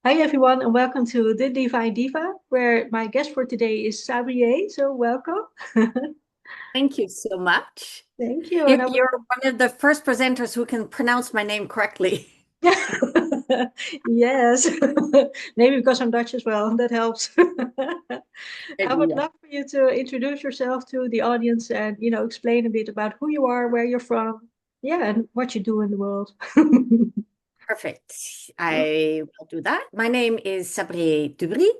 Hi everyone, and welcome to the Divine Diva, where my guest for today is Sabriye. So welcome. Thank you so much. Thank you. You, And I would, you're one of the first presenters who can pronounce my name correctly. yes, maybe because I'm Dutch as well. That helps. I Maybe, would yeah. love for you to introduce yourself to the audience and explain a bit about who you are, where you're from, yeah, and what you do in the world. Perfect. I will do that. My name is Sabriye Dubrie.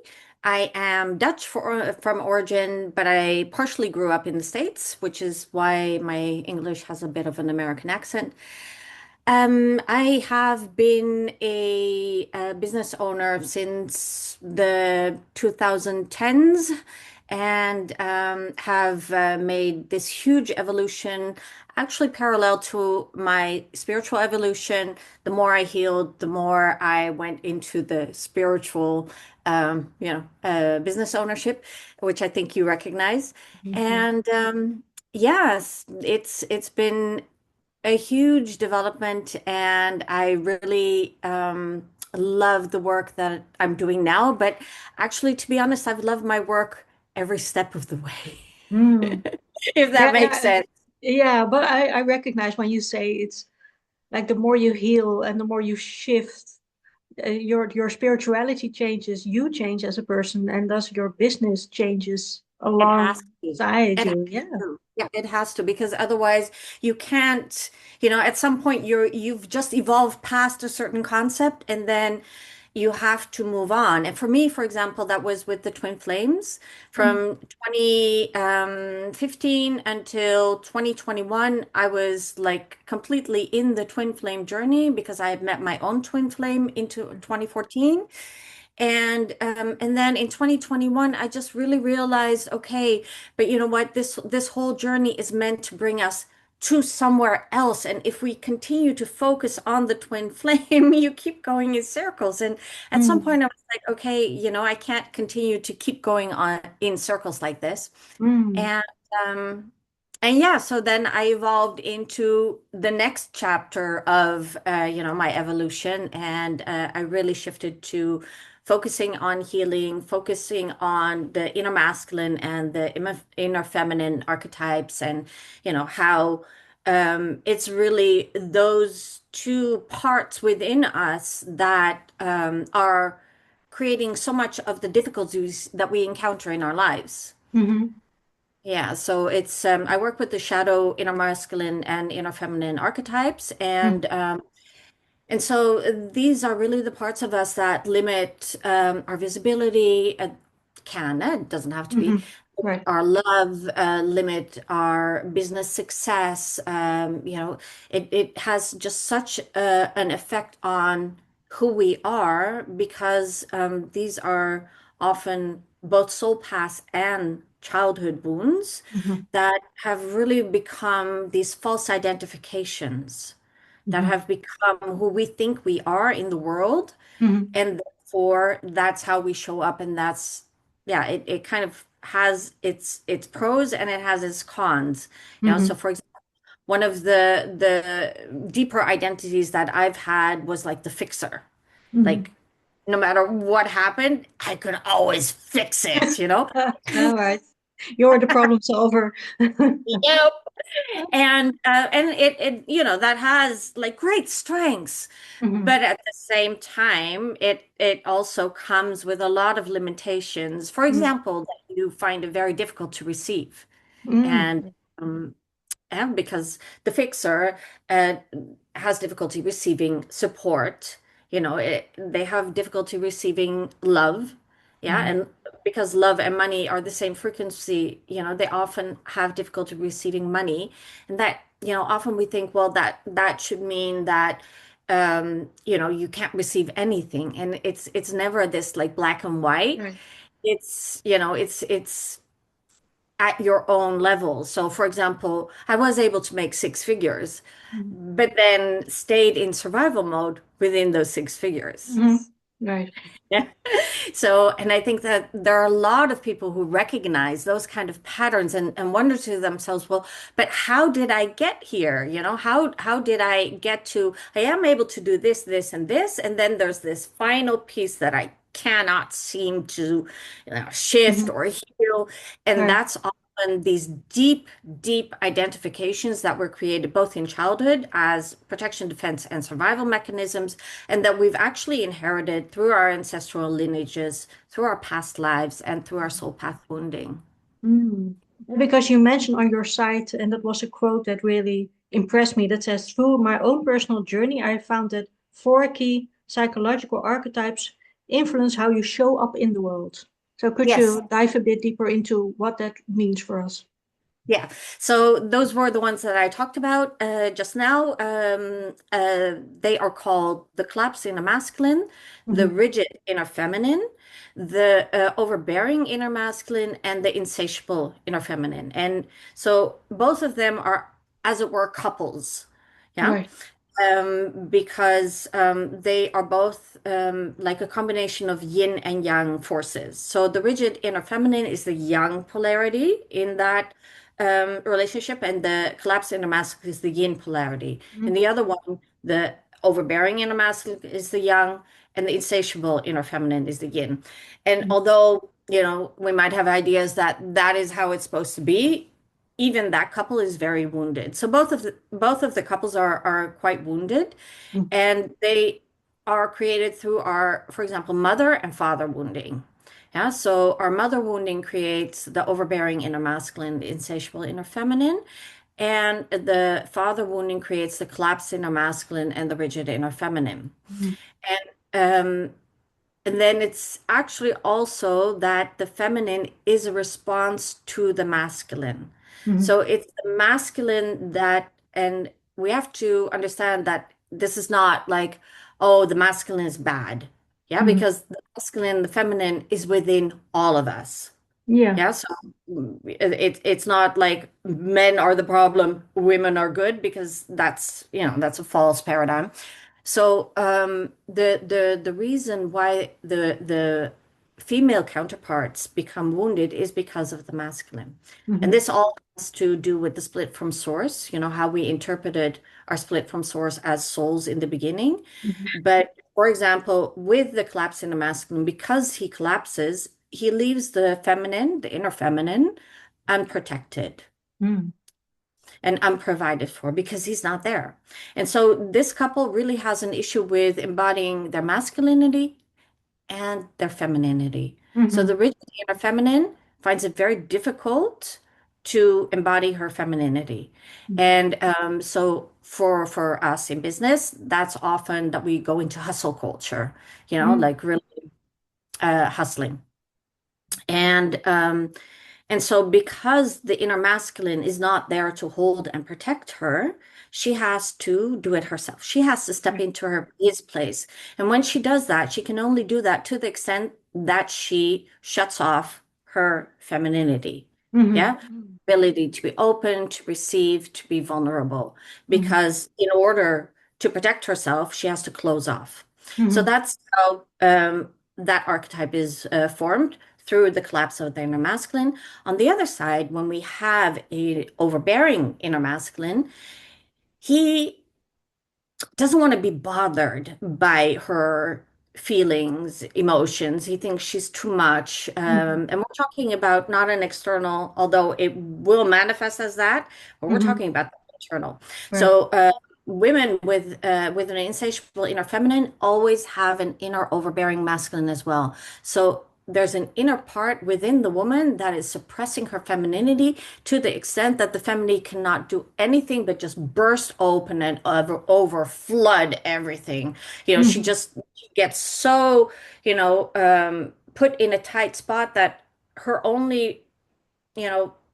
I am Dutch from origin, but I partially grew up in the States, which is why my English has a bit of an American accent. I have been a business owner since the 2010s and have made this huge evolution, actually parallel to my spiritual evolution. The more I healed, the more I went into the spiritual, business ownership, which I think you recognize. Mhm. And yes, it's been a huge development, and I really love the work that I'm doing now. But actually, to be honest, I've loved my work every step of the way, Mm. if that Yeah, makes sense. yeah, but I recognize when you say it's like the more you heal and the more you shift, your spirituality changes, you change as a person, and thus your business changes It has to. alongside It has you. Yeah. to. Yeah, it has to, because otherwise you can't, at some point you've just evolved past a certain concept, and then you have to move on. And for me, for example, that was with the twin flames Mhm. from 2015 until 2021. I was like completely in the twin flame journey because I had met my own twin flame into 2014. And then in 2021, I just really realized, okay, but you know what? This whole journey is meant to bring us to somewhere else. And if we continue to focus on the twin flame, you keep going in circles. And at some Mm. point, I was like, okay, I can't continue to keep going on in circles like this. Mm. And um, and yeah, so then I evolved into the next chapter of my evolution, and I really shifted to focusing on healing, focusing on the inner masculine and the inner feminine archetypes, and how it's really those two parts within us that are creating so much of the difficulties that we encounter in our lives. Mhm. Yeah, so it's I work with the shadow, inner masculine, and inner feminine archetypes, Mm. and so these are really the parts of us that limit our visibility. It doesn't have to be Mhm. Right. our love, limit our business success. It has just such an effect on who we are, because these are often both soul paths and childhood wounds Mhm. that have really become these false identifications that Mhm. have become who we think we are in the world. Mhm. And therefore, that's how we show up. And yeah, it kind of has its pros and it has its cons. So Mhm. for example, one of the deeper identities that I've had was like the fixer. Mhm. Like, no matter what happened, I could always fix it. All right. You're the problem solver. Yep. And it that has like great strengths, Mhm. but at the same time it also comes with a lot of limitations. For Mhm. example, that you find it very difficult to receive. and Mm. um and because the fixer uh, has difficulty receiving support, they have difficulty receiving love. Yeah, Mhm. and because love and money are the same frequency, they often have difficulty receiving money. And that, often we think, well, that should mean that you can't receive anything. And it's never this like black and white. Right. It's at your own level. So, for example, I was able to make six figures, Mhm. but then stayed in survival mode within those six figures. Mhm. Right. Yeah. So, and I think that there are a lot of people who recognize those kind of patterns and wonder to themselves, well, but how did I get here? How did I get to, I am able to do this, this, and this, and then there's this final piece that I cannot seem to, shift Hmm. or heal. And Right. that's often these deep, deep identifications that were created both in childhood as protection, defense, and survival mechanisms, and that we've actually inherited through our ancestral lineages, through our past lives, and through our soul path wounding. Mm. Because you mentioned on your site, and that was a quote that really impressed me, that says, through my own personal journey, I found that four key psychological archetypes influence how you show up in the world. So could Yes. you dive a bit deeper into what that means for us? Yeah. So those were the ones that I talked about just now. They are called the collapse inner masculine, the Hmm. rigid inner feminine, the overbearing inner masculine, and the insatiable inner feminine. And so both of them are, as it were, couples. Yeah. Right. Because they are both like a combination of yin and yang forces. So the rigid inner feminine is the yang polarity in that relationship, and the collapsed inner masculine is the yin polarity. And Mm-hmm. the other one, the overbearing inner masculine, is the yang, and the insatiable inner feminine is the yin. And although, we might have ideas that that is how it's supposed to be, even that couple is very wounded. So both of the couples are quite wounded, and they are created through our, for example, mother and father wounding. Yeah, so our mother wounding creates the overbearing inner masculine, the insatiable inner feminine, and the father wounding creates the collapsed inner masculine and the rigid inner feminine. Mm-hmm. And and then it's actually also that the feminine is a response to the masculine. Hmm. So it's the masculine that, and we have to understand that this is not like, oh, the masculine is bad. Yeah, Hmm. because the masculine, the feminine is within all of us. Yeah. Yeah, so it's not like men are the problem, women are good, because that's a false paradigm. So the reason why the female counterparts become wounded is because of the masculine. And Hmm. this all has to do with the split from source, how we interpreted our split from source as souls in the beginning. Hmm. But for example, with the collapse in the masculine, because he collapses, he leaves the feminine, the inner feminine, unprotected Hmm. and unprovided for because he's not there. And so this couple really has an issue with embodying their masculinity and their femininity. So Hmm. the rigid inner feminine finds it very difficult to embody her femininity. And so for us in business, that's often that we go into hustle culture, Hmm. like really hustling. And so because the inner masculine is not there to hold and protect her, she has to do it herself. She has to step Right. into his place. And when she does that, she can only do that to the extent that she shuts off her femininity. Hmm. Yeah. Ability to be open, to receive, to be vulnerable. Hmm. Because in order to protect herself, she has to close off. So Hmm. that's how that archetype is formed through the collapse of the inner masculine. On the other side, when we have a overbearing inner masculine, he doesn't want to be bothered by her feelings, emotions. He thinks she's too much. Hmm. And we're talking about not an external, although it will manifest as that, but we're Hmm. talking about the internal. Right. So women with an insatiable inner feminine always have an inner overbearing masculine as well. So there's an inner part within the woman that is suppressing her femininity to the extent that the feminine cannot do anything but just burst open and over flood everything. She Hmm. just gets so, put in a tight spot that her only,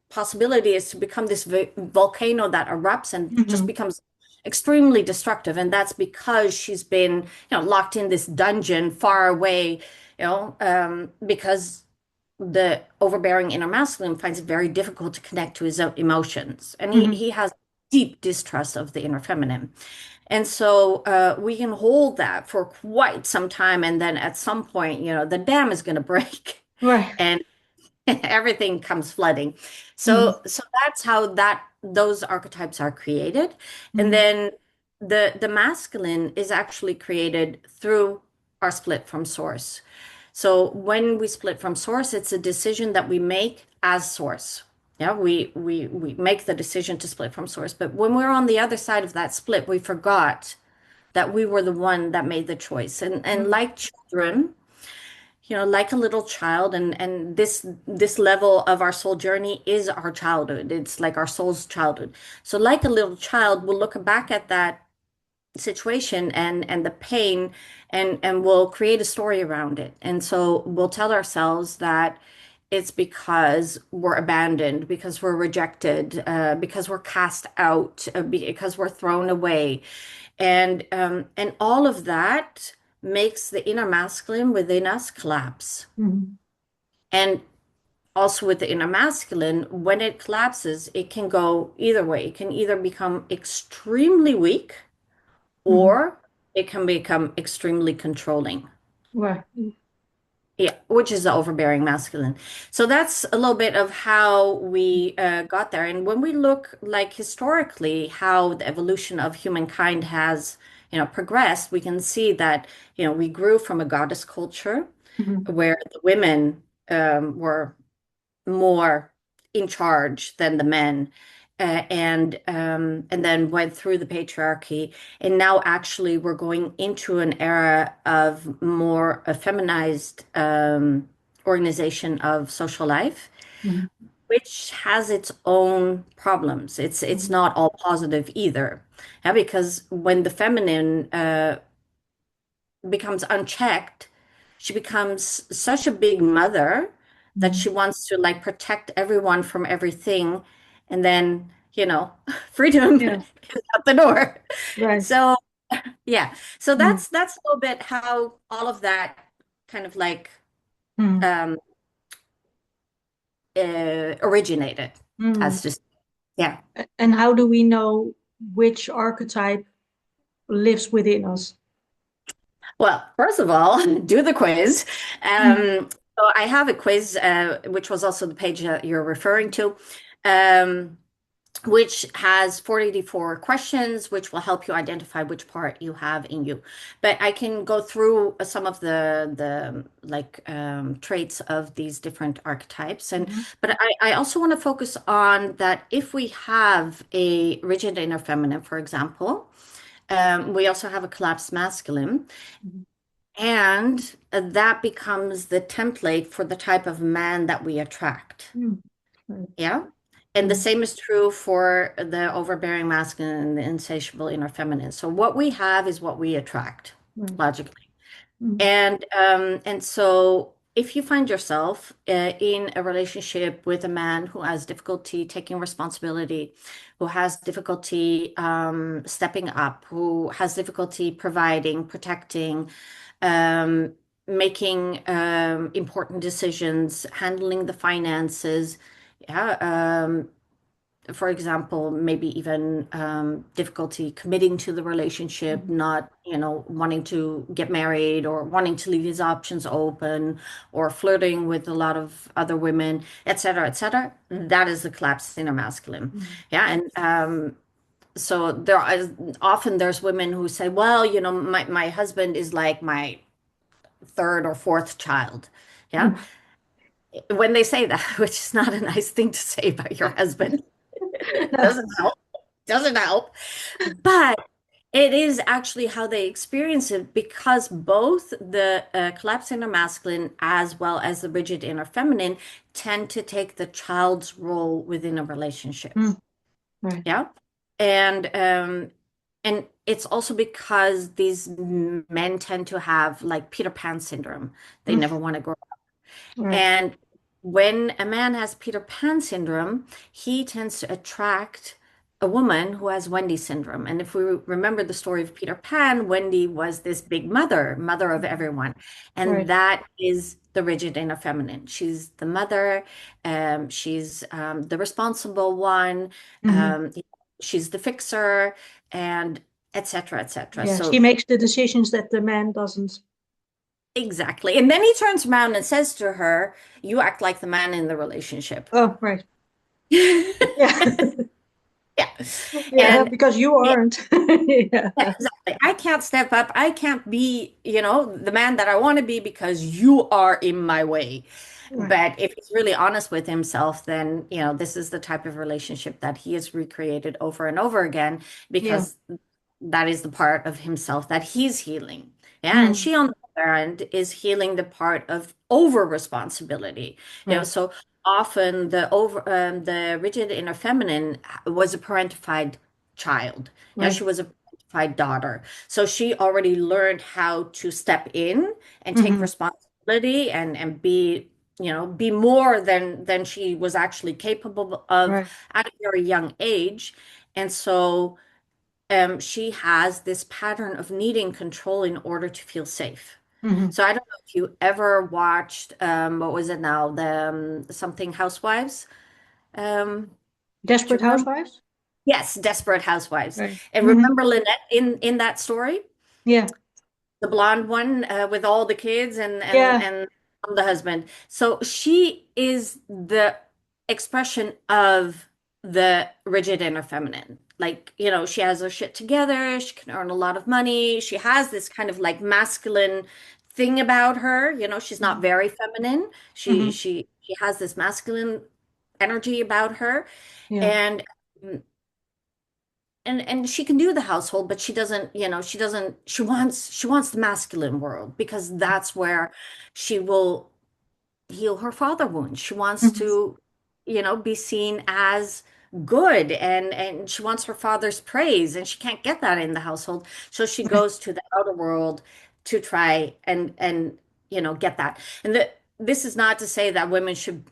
possibility is to become this volcano that erupts and just Hmm. becomes extremely destructive. And that's because she's been, locked in this dungeon far away, because the overbearing inner masculine finds it very difficult to connect to his own emotions. And he Hmm. he has deep distrust of the inner feminine. And so we can hold that for quite some time. And then at some point, the dam is going to break Right. and everything comes flooding. Mm-hmm. So that's how those archetypes are created. And Mm-hmm. then the masculine is actually created through our split from source. So when we split from source, it's a decision that we make as source. Yeah, we make the decision to split from source. But when we're on the other side of that split, we forgot that we were the one that made the choice. And Mm-hmm. like children, like a little child, and this level of our soul journey is our childhood. It's like our soul's childhood. So like a little child, we'll look back at that situation and the pain, and we'll create a story around it. And so we'll tell ourselves that it's because we're abandoned, because we're rejected, because we're cast out, because we're thrown away, and all of that makes the inner masculine within us collapse. Mm-hmm. And also with the inner masculine, when it collapses, it can go either way. It can either become extremely weak, Mm-hmm. or it can become extremely controlling. Right. Yeah, which is the overbearing masculine. So that's a little bit of how we got there. And when we look like historically how the evolution of humankind has, progressed, we can see that, we grew from a goddess culture Mm-hmm. where the women were more in charge than the men, and then went through the patriarchy, and now actually we're going into an era of more a feminized organization of social life, Mm-hmm. which has its own problems. It's Mm-hmm. not all positive either. Yeah, because when the feminine becomes unchecked, she becomes such a big mother that Mm-hmm. she wants to like protect everyone from everything. And then, freedom Yeah. is out the door. Right. So, yeah. So Mm-hmm. that's a little bit how all of that kind of like Mm-hmm. um, originated Mm-hmm. as just, yeah. And how do we know which archetype lives within us? Well, first of all, do the quiz. Mm-hmm. So I have a quiz, which was also the page that you're referring to, um, which has 44 questions, which will help you identify which part you have in you. But I can go through some of the like traits of these different archetypes, Mm-hmm. but I also want to focus on that if we have a rigid inner feminine, for example. We also have a collapsed masculine. Mm-hmm. And that becomes the template for the type of man that we attract. Mm-hmm. Right. Yeah. And the Mm-hmm. same is true for the overbearing masculine and the insatiable inner feminine. So what we have is what we attract, Right. logically. Mm-hmm. And so if you find yourself in a relationship with a man who has difficulty taking responsibility, who has difficulty stepping up, who has difficulty providing, protecting, um, making important decisions, handling the finances, yeah, for example, maybe even difficulty committing to the relationship, Mm-hmm. not, wanting to get married or wanting to leave his options open or flirting with a lot of other women, et cetera, et cetera. That is the collapsed inner masculine. Mm-hmm. Yeah. And so there's women who say, well, my husband is like my third or fourth child. Yeah. When they say that, which is not a nice thing to say about your husband, No. doesn't help. Doesn't help. But it is actually how they experience it because both the collapsed inner masculine as well as the rigid inner feminine tend to take the child's role within a relationship. Mm. Right. Yeah. And it's also because these men tend to have like Peter Pan syndrome. They Mm. never want to grow. Right. And when a man has Peter Pan syndrome, he tends to attract a woman who has Wendy syndrome. And if we remember the story of Peter Pan, Wendy was this big mother of Mhm. everyone. And Right. that is the rigid inner feminine. She's the mother, she's the responsible one. Hmm. Um, she's the fixer, and etc., etc. Yeah, she So makes the decisions that the man doesn't. exactly. And then he turns around and says to her, "You act like the man in the relationship." Oh, right. Yeah. Yeah. Yeah, And because you yeah, aren't. Yeah. exactly. I can't step up. I can't be, the man that I want to be because you are in my way. Right. But if he's really honest with himself, then, this is the type of relationship that he has recreated over and over again Yeah. because that is the part of himself that he's healing. Yeah. And Mm. she, on the other end, is healing the part of over responsibility. Right. So often the rigid inner feminine was a parentified child. Yeah, Right. she was a parentified daughter. So she already learned how to step in and take Hmm. responsibility and be more than she was actually capable of Right. at a very young age. And so she has this pattern of needing control in order to feel safe. Hmm. So I don't know if you ever watched what was it now, the something Housewives. Um, do you Desperate remember? Housewives? Yes, Desperate Housewives. Right. And Hmm. remember Lynette in that story? Yeah. The blonde one with all the kids and and Yeah. and the husband. So she is the expression of the rigid inner feminine. Like, she has her shit together, she can earn a lot of money, she has this kind of like masculine thing about her. She's not Hmm. very feminine. She Hmm. she she has this masculine energy about her. Yeah. And and she can do the household, but she wants the masculine world because that's where she will heal her father wound. She wants Hmm. to, be seen as good, and she wants her father's praise, and she can't get that in the household. So she Right. goes to the outer world to try and get that. And this is not to say that women should,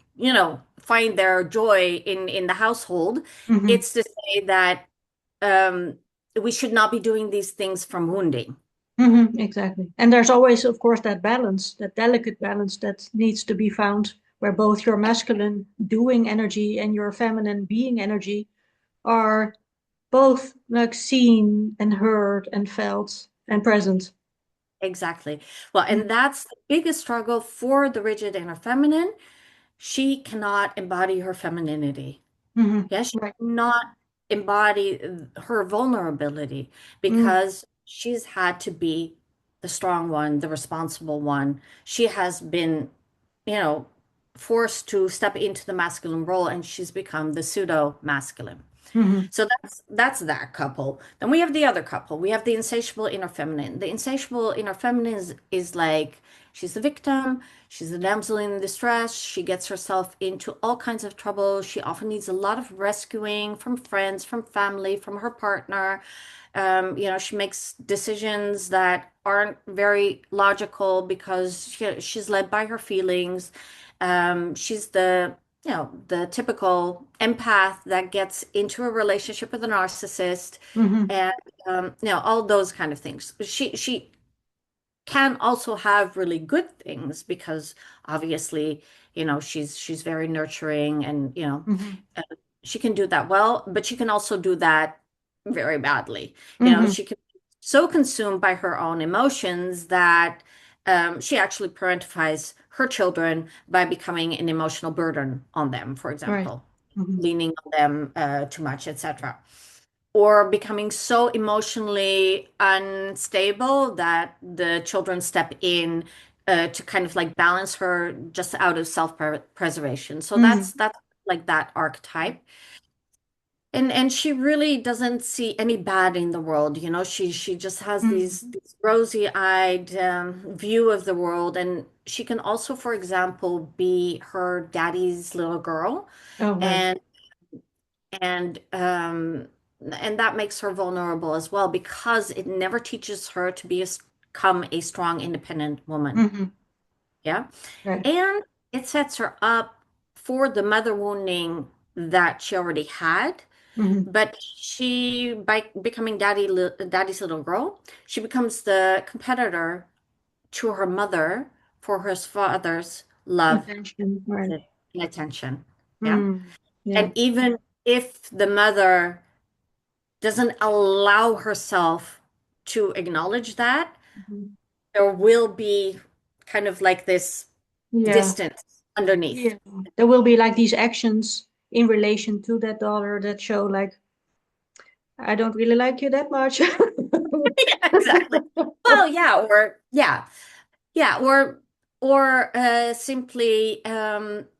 find their joy in the household. Hmm. It's to say that um, we should not be doing these things from wounding. Hmm. Exactly. And there's always, of course, that balance, that delicate balance that needs to be found where both your masculine doing energy and your feminine being energy are both like seen and heard and felt and present. Exactly. Well, and that's the biggest struggle for the rigid inner feminine. She cannot embody her femininity. Hmm. Yeah, she Right. cannot embody her vulnerability Mm. because she's had to be the strong one, the responsible one. She has been, you know, forced to step into the masculine role and she's become the pseudo masculine. Hmm. So that's that couple. Then we have the other couple. We have the insatiable inner feminine. The insatiable inner feminine is like she's the victim, she's the damsel in distress, she gets herself into all kinds of trouble. She often needs a lot of rescuing from friends, from family, from her partner. She makes decisions that aren't very logical because she's led by her feelings. She's the typical empath that gets into a relationship with a narcissist Hmm. and all those kind of things. She can also have really good things because obviously, she's very nurturing and Hmm. uh, she can do that well, but she can also do that very badly. Hmm. She can be so consumed by her own emotions that she actually parentifies her children by becoming an emotional burden on them, for Right. example, Hmm. leaning on them too much, etc. Or becoming so emotionally unstable that the children step in to kind of like balance her just out of self-preservation. So Hmm. that's like that archetype. And she really doesn't see any bad in the world, she just has Hmm. these rosy-eyed view of the world, and she can also, for example, be her daddy's little girl, Oh, right. and and um and that makes her vulnerable as well because it never teaches her to become a strong, independent woman. Hmm. Yeah. Right. And it sets her up for the mother wounding that she already had. Hmm. But she, by becoming daddy's little girl, she becomes the competitor to her mother for her father's love Attention. Right. and attention. Yeah. Mm. Yeah. And even if the mother doesn't allow herself to acknowledge that, Mhm. there will be kind of like this Yeah. distance underneath. Yeah. There will be like these actions in relation to that daughter that show like, I don't really like you that much. Yeah, exactly. Well, yeah, or simply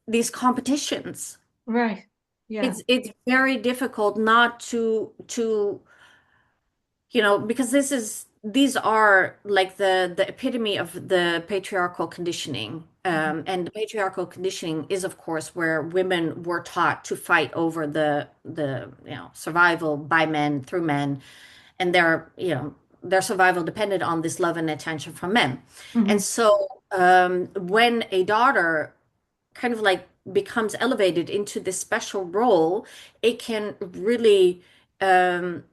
these competitions. Right. Yeah. It's very difficult not to because these are like the epitome of the patriarchal conditioning. Mhm. And the patriarchal conditioning is, of course, where women were taught to fight over the survival by men through men, and their survival depended on this love and attention from men. And Mhm. so when a daughter kind of like becomes elevated into this special role, it can really um,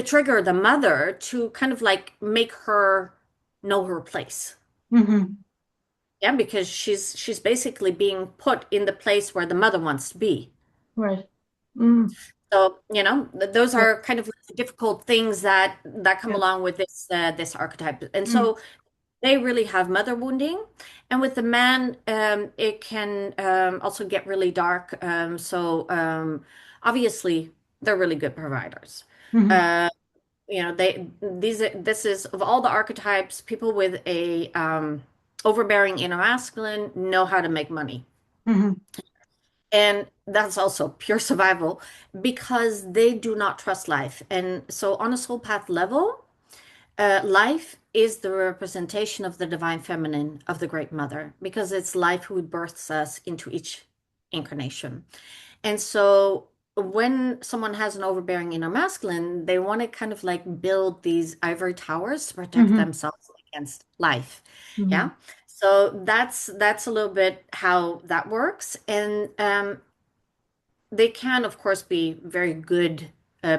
trigger the mother to kind of like make her know her place. Mhm. Yeah, because she's basically being put in the place where the mother wants to be. Right. Mm. So, those Yeah. are kind of like the difficult things that come Yeah. along with this archetype. And Mm. so they really have mother wounding. And with the man, it can also get really dark. So obviously they're really good providers. Mhm. Uh, this is of all the archetypes, people with a overbearing inner masculine know how to make money. Mhm. And that's also pure survival because they do not trust life. And so on a soul path level, life is the representation of the divine feminine of the Great Mother because it's life who births us into each incarnation. And so when someone has an overbearing inner masculine, they want to kind of like build these ivory towers to protect Mhm. themselves against life. Mhm. Yeah. So that's a little bit how that works. And they can, of course, be very good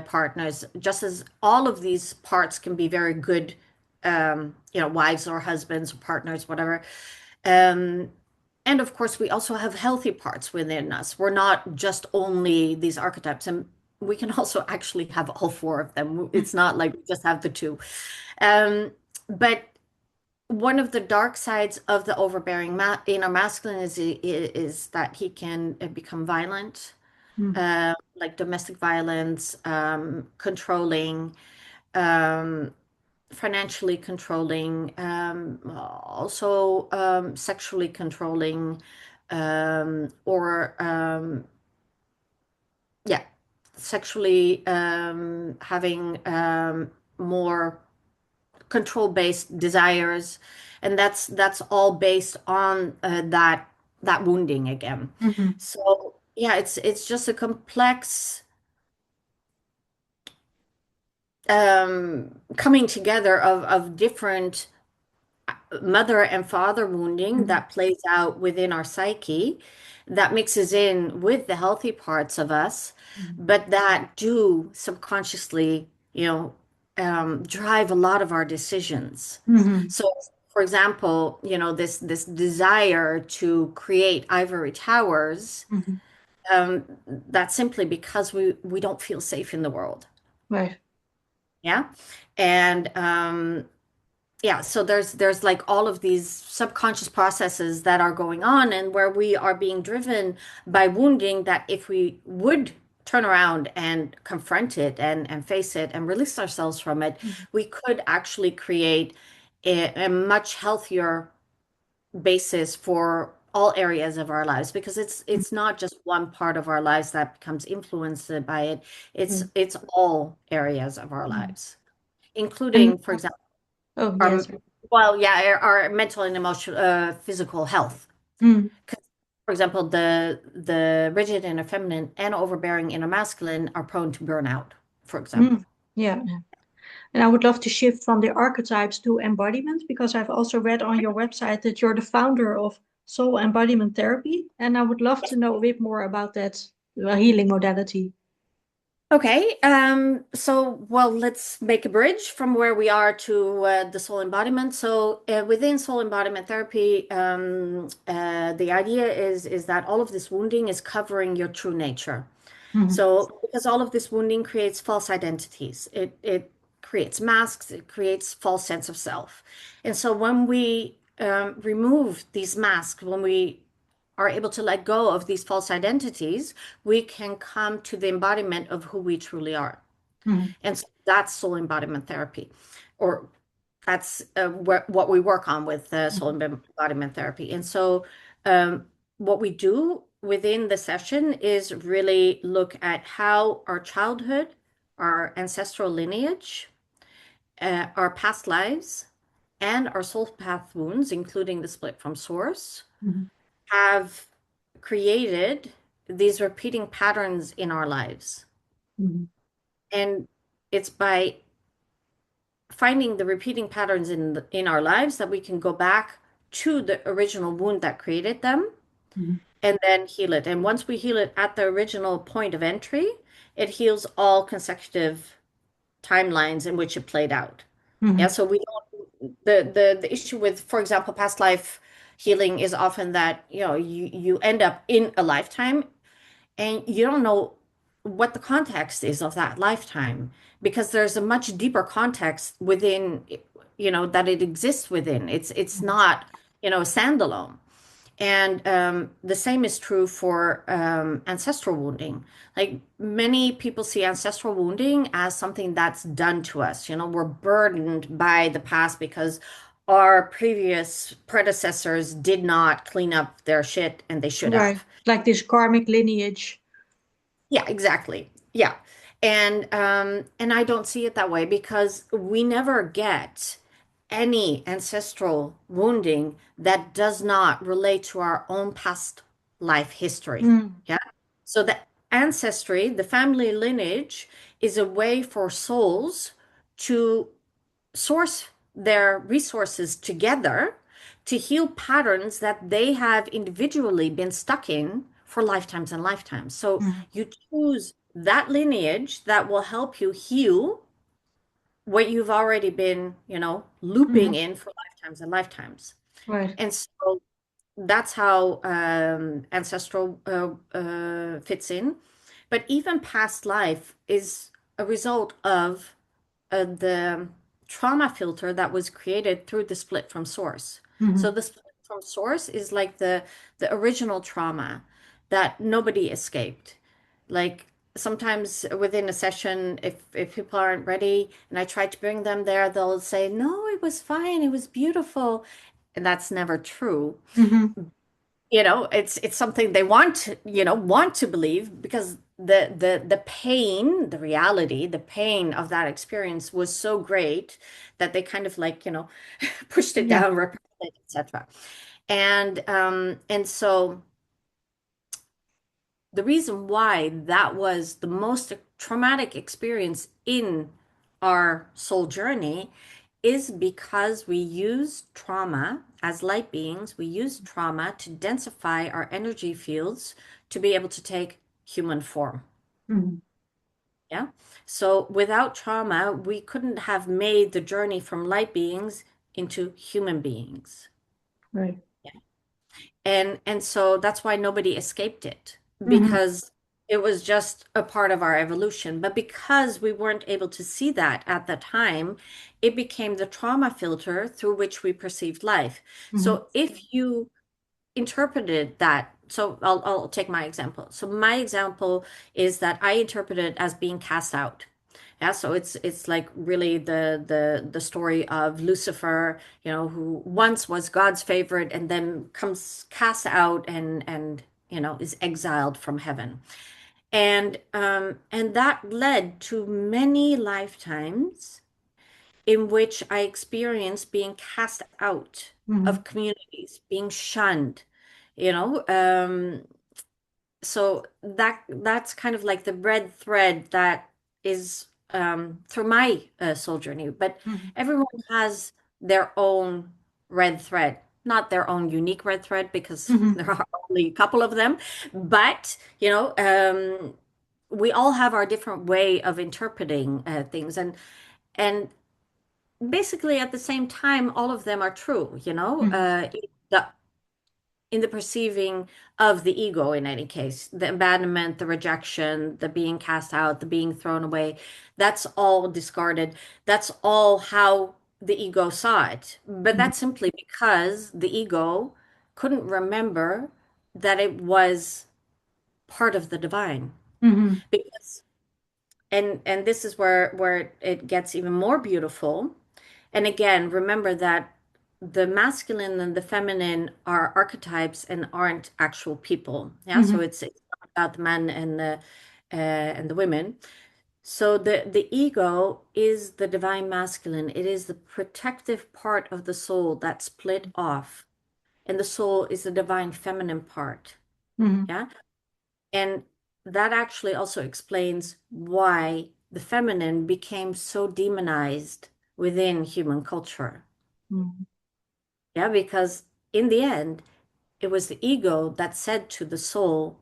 partners, just as all of these parts can be very good, wives or husbands or partners, whatever. Um, and of course, we also have healthy parts within us. We're not just only these archetypes, and we can also actually have all four of them. It's not like we just have the two. But one of the dark sides of the overbearing inner masculine is that he can become violent, Mhm. like domestic violence, controlling, um, financially controlling, also sexually controlling, or yeah, sexually having more control-based desires, and that's all based on that wounding again. Mhm. So yeah, it's just a complex coming together of different mother and father wounding Mhm. that plays out within our psyche, that mixes in with the healthy parts of us, Mhm. but that do subconsciously, drive a lot of our decisions. Mhm. So, for example, this desire to create ivory towers, Mhm. that's simply because we don't feel safe in the world. Right. Yeah. And yeah, so there's like all of these subconscious processes that are going on and where we are being driven by wounding that if we would turn around and confront it and face it and release ourselves from it, Mhm. we could actually create a much healthier basis for all areas of our lives because it's not just one part of our lives that becomes influenced by it. It's Mhm. it's all areas of our Mhm. lives, And including, for example, oh our, yes. well, yeah, our mental and emotional, physical health. Mm. 'Cause, for example, the rigid inner feminine and overbearing inner masculine are prone to burnout, for Mm. example. Yeah. And I would love to shift from the archetypes to embodiment because I've also read on your website that you're the founder of Soul Embodiment Therapy, and I would love to know a bit more about that healing modality. Okay, so well, let's make a bridge from where we are to the soul embodiment. So within soul embodiment therapy, the idea is that all of this wounding is covering your true nature. Mhm. So, because all of this wounding creates false identities, it creates masks, it creates false sense of self. And so, when we remove these masks, when we are able to let go of these false identities, we can come to the embodiment of who we truly are. Mhm. And so that's soul embodiment therapy, or that's what we work on with soul Mhm. embodiment therapy. And so, um, what we do within the session is really look at how our childhood, our ancestral lineage, our past lives, and our soul path wounds, including the split from source, Mhm. have created these repeating patterns in our lives. Mhm. And it's by finding the repeating patterns in our lives that we can go back to the original wound that created them Mhm. and then heal it. And once we heal it at the original point of entry, it heals all consecutive timelines in which it played out. Yeah, Mhm. so we don't the issue with, for example, past life healing is often that, you end up in a lifetime and you don't know what the context is of that lifetime because there's a much deeper context within, that it exists within. It's Mhm. not, standalone. And the same is true for ancestral wounding. Like many people see ancestral wounding as something that's done to us. We're burdened by the past because our previous predecessors did not clean up their shit and they should Right. have. Like this karmic lineage. Yeah, exactly. Yeah. And I don't see it that way because we never get any ancestral wounding that does not relate to our own past life history. Mm. Yeah. So the ancestry, the family lineage is a way for souls to source their resources together to heal patterns that they have individually been stuck in for lifetimes and lifetimes. So Mhm. you choose that lineage that will help you heal what you've already been, looping Mhm. in for lifetimes and lifetimes. Right. And so that's how ancestral fits in. But even past life is a result of the trauma filter that was created through the split from source. So Mhm. the split from source is like the original trauma that nobody escaped. Like sometimes within a session, if people aren't ready and I try to bring them there, they'll say, "No, it was fine. It was beautiful." And that's never true. Mhm. It's something they want to believe because the pain, the reality, the pain of that experience was so great that they kind of like, pushed it Yeah. down, repressed it, etc. And so the reason why that was the most traumatic experience in our soul journey is because we use trauma as light beings. We use trauma to densify our energy fields to be able to take human form. Mhm. Yeah. So without trauma, we couldn't have made the journey from light beings into human beings. Right. And so that's why nobody escaped it Mhm. because it was just a part of our evolution. But because we weren't able to see that at the time, it became the trauma filter through which we perceived life. Mhm. So if you interpreted that, so I'll take my example. So my example is that I interpret it as being cast out. Yeah, so it's like really the story of Lucifer, who once was God's favorite and then comes cast out and is exiled from heaven. And that led to many lifetimes in which I experienced being cast out Mhm. of communities, being shunned, you know. So that's kind of like the red thread that is through my soul journey. But Mhm. everyone has their own red thread, not their own unique red thread because Mhm. there are only a couple of them. But we all have our different way of interpreting things, and basically at the same time, all of them are true. Mhm. in the perceiving of the ego in any case. The abandonment, the rejection, the being cast out, the being thrown away, that's all discarded. That's all how the ego saw it. But Mhm. that's simply because the ego couldn't remember that it was part of the divine. Mhm. Because and this is where it gets even more beautiful. And again, remember that the masculine and the feminine are archetypes and aren't actual people. Yeah, so Mhm. it's not about the men and the women. So the ego is the divine masculine. It is the protective part of the soul that split off, and the soul is the divine feminine part. Mhm. Yeah, and that actually also explains why the feminine became so demonized within human culture. Mhm. Yeah, because in the end, it was the ego that said to the soul,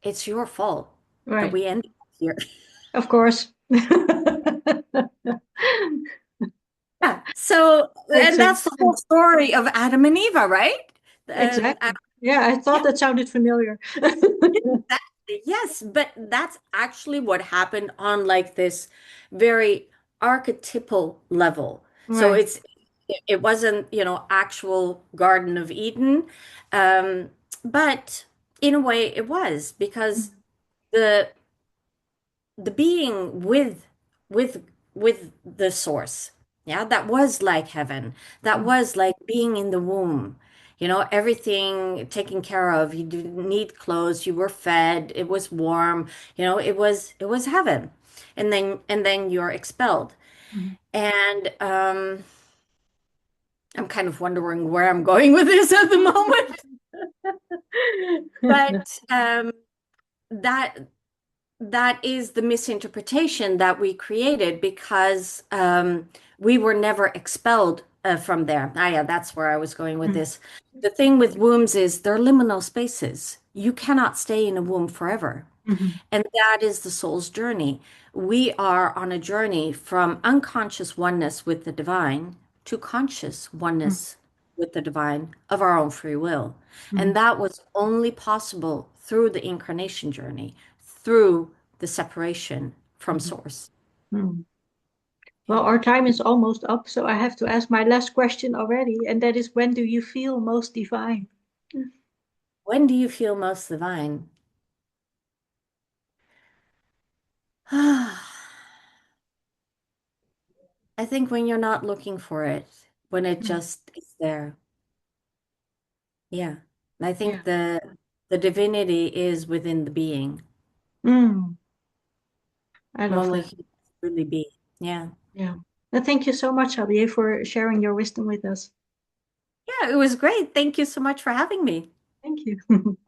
it's your fault that Right. we ended up here. Of course. Yeah. So, Makes and that's sense. the whole story of Adam and Eva, right? And Exactly. Yeah, I yeah, thought that sounded familiar. exactly. Yes, but that's actually what happened on like this very archetypal level. So Right. it wasn't, actual Garden of Eden, um, but in a way it was because the the being with with the source, yeah, that was like heaven, that Mhm. was like being in the womb, everything taken care of. You didn't need clothes, you were fed, it was warm, it was heaven. And then you're expelled. Mhm. And I'm kind of wondering where I'm going with this at the moment. But that that is the misinterpretation that we created because we were never expelled from there. Ah, yeah, that's where I was going with Mhm. this. The thing with wombs is they're liminal spaces. You cannot stay in a womb forever. Mhm. And that is the soul's journey. We are on a journey from unconscious oneness with the divine to conscious Mhm. oneness with the divine of our own free will. And Mhm. that was only possible through the incarnation journey, through the separation from Mhm. source. Mhm. Well, Yeah. our time is almost up, so I have to ask my last question already, and that is, when do you feel most divine? When do you feel most divine? I think when you're not looking for it, when it Mm. just is there. Yeah. And I Yeah. think the divinity is within the being. Mm. I love When we that. can really be. Yeah. Yeah. And thank you so much, Javier, for sharing your wisdom with us. Yeah, it was great. Thank you so much for having me. Thank you.